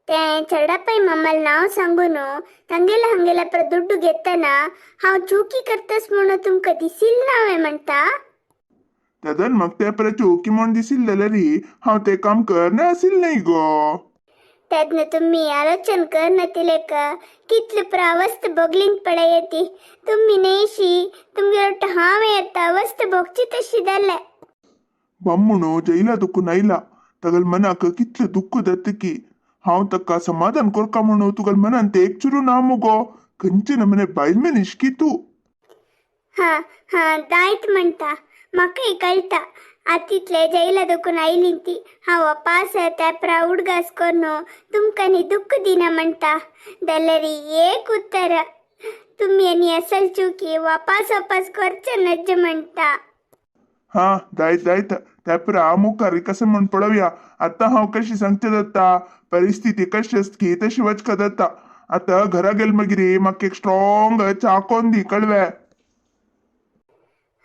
ते चढापै मम्माला नाव सांगून तांगेला हंगेला पर दुड्डू घेताना हांव चुकी करतस म्हणून तुमका दिसिल नावे म्हणता. दादन मग त्या पर चौकी म्हण दिसील जाल्यारी हांव ते काम करना आसिल नाही गो. त्यातनं तुम्ही आलोचन करना तिले का कितलं प्रावस्थ बोगलीन पडा येते तुम्ही नेशी तुमगे ಒಟ್ಟು हावे येता अवस्थ बोगची तशी दल्ले. बम्मुणो जैला दुःख नाईला तगल मनाक कितलं दुःख दत्त की हांव तक्का समाधान कोरका म्हणू तुगल मनान ते एक चुरू ना मुगो खंयचे नमने बायल में निष्की तू. हा हा दायत म्हणता म्हाकाय कळटा आतीतले जैला दुखून आयलींती हांव वापास त्या प्राऊड घास करून तुमकां नी दुःख दिना म्हणटा दलरी एक उत्तर तुम्ही आणि असल चुकी वापास वापास करचे नज म्हणता. हा जायत जायत त्यापर मुखारी कसं म्हण पडवया. आता हांव कशी सांगते दत्ता परिस्थिती कशी असती तशी वचका दत्ता. आता घरा गेल मगिरी म्हाका एक स्ट्रॉंग चाकोन दी कळवे.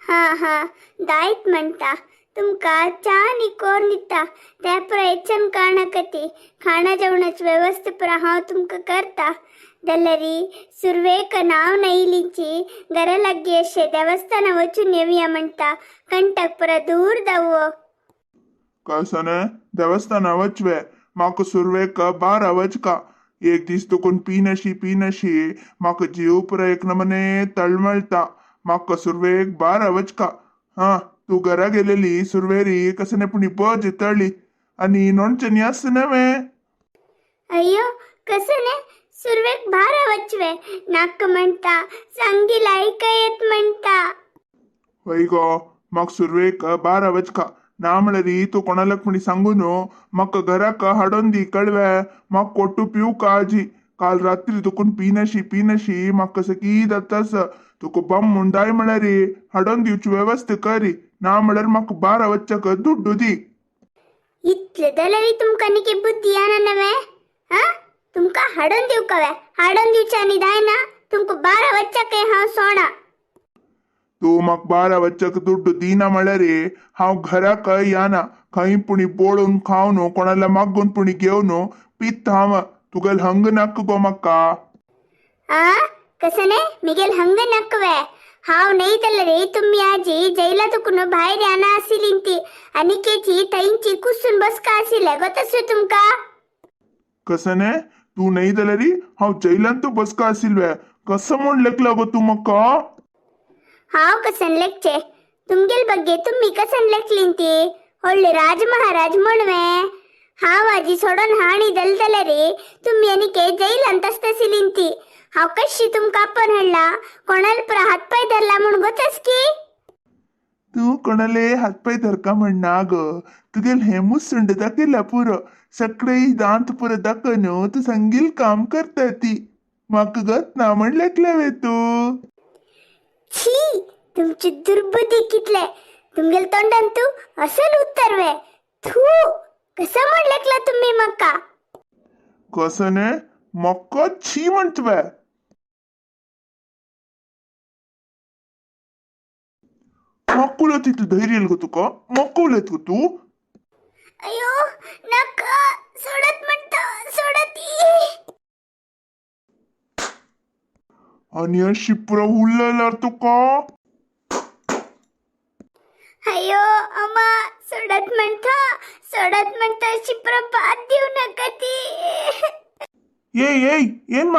हा हा दायत म्हणता तुमका चा नी कोर दिता त्यापर एचन काणकती खाणा जेवणाची व्यवस्था पर हांव तुमका करता. दलरी सुरवेक नाव नईलीची घरा लागी अशे देवस्थान वचून येऊया म्हणता कंटक पर दूर दावो. कसने देवस्थाना वचवे म्हाका सुरवेक बारा वचका एक दीस तुकून पीनशी म्हाका जीव पुरा एक नमने तळमळता म्हाका सुरवेक बारा वचका. हा तू घरा गेलेली सुरवेरी कसने पुणी बज तळली आणि नोंडचनी आस नवे. अय्यो कसने सुरवेक भारा वचवे नाक म्हणता सांगी लायक येत म्हणता. वय गो म्हाका सुरवेक बारा वचका ना म्हणल्यारी तू कोणालाक म्हणी सांगू न्हू म्हाका घराक हाडून दी कळवे. म्हाका कोट्टू पिऊ काळजी काल रात्री तुकून पीनशी म्हाका सकी जातास तुका बम मुंडाय म्हळ्यारी हाडून दिवची व्यवस्था करी ना म्हळ्यार म्हाका बारा वच्चाक दुड्डू दी. इतले दलरी तुमका निकी बुद्धी आना नवे हा तुमका हाडून दिव कवे हाडून दिवच्या आणि दायना तुमका बारा वच्चा काय हांव सोडा. तू म्हाका बारा वच्चाक दुड्डू दिना म्हळ्यारी हांव घराक याना खंय पुणी बोळून खाव न्हू कोणाला मागून पुणी घेव न्हू पित हांव तुगेल हंग नाक गो म्हाका. आ कसने मिगेल हंग नकवे हाव नाही दलरी तुम्ही आजी जैला तुकुन बाहेर याना आसिलींती अनिकेची तैंची कुसून बसका आसिले गोतसू तुमका. कसने तू नाही जाल्यारी हांव जैलान तू बसका आसिल वे कसं म्हण लेखला गो तू म्हाका. हाव कसन लेखचे तुमगेल बग्गे तुम्ही कसन लेखलींती होळ्ळे राज महाराज म्हणवे हाव आजी सोडून हाणी दलदलरी तुम्ही अनिके जैल अंतस्तसिलींती हाव कशी तुमका आपण हडला कोणाला पर हातपाय धरला म्हणून गोतस की. तू कोणाले हातपाय धरका म्हणना ग तुगेल हे मुसंड दाखयला पुरो सगळे दांत पुरो दाखवून तू सांगील काम करता ती म्हाका गत ना म्हण लेखला वे तू. छी तुमची दुर्बुद्धी कितले तुमगेल तोंडान तू असल उत्तर वे थू कसं म्हण लेखला तुम्ही मका. कसने म्हाका छी म्हणतवे. मक्कुल तिथं धैर्य येईल ग तुका मक्कुलेत ग तू. अयो नका सोडत म्हणता सोडत आणि अशी पुरा उरलेला तुका. अयो अम्मा सोडत म्हणता शिप्र बाद देऊ नका ती. ಏಯ್ ಏನ್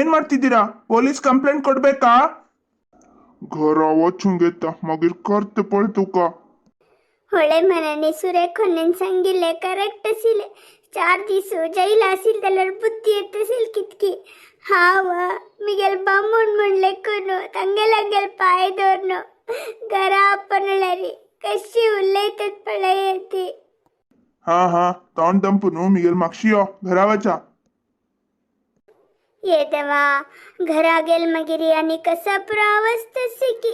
ಮಾಡ್ತಿದ್ದೀರಾ ಪೊಲೀಸ್ ಕಂಪ್ಲೇಂಟ್ ಕೊಡ್ಬೇಕಾ. घर वचून घेता मागीर करते पळय तुका. होळे मनाने सुरेखोन सांगिल्ले करेक्ट आसिले 4 दीस जैल आसिल जाल्यार बुद्धी येत असेल कितकी. हाव मिगेल बामून म्हणले कोण तांगेल पाय धरनो घरा आपणल्यारी कशी उलयतात पळय येते. हा तोंड दंपू न्हू मिगेल मागशी यो घरा वचा. ये देवा घरा गेल मगिरी आणि कसा पुरा अवस्था की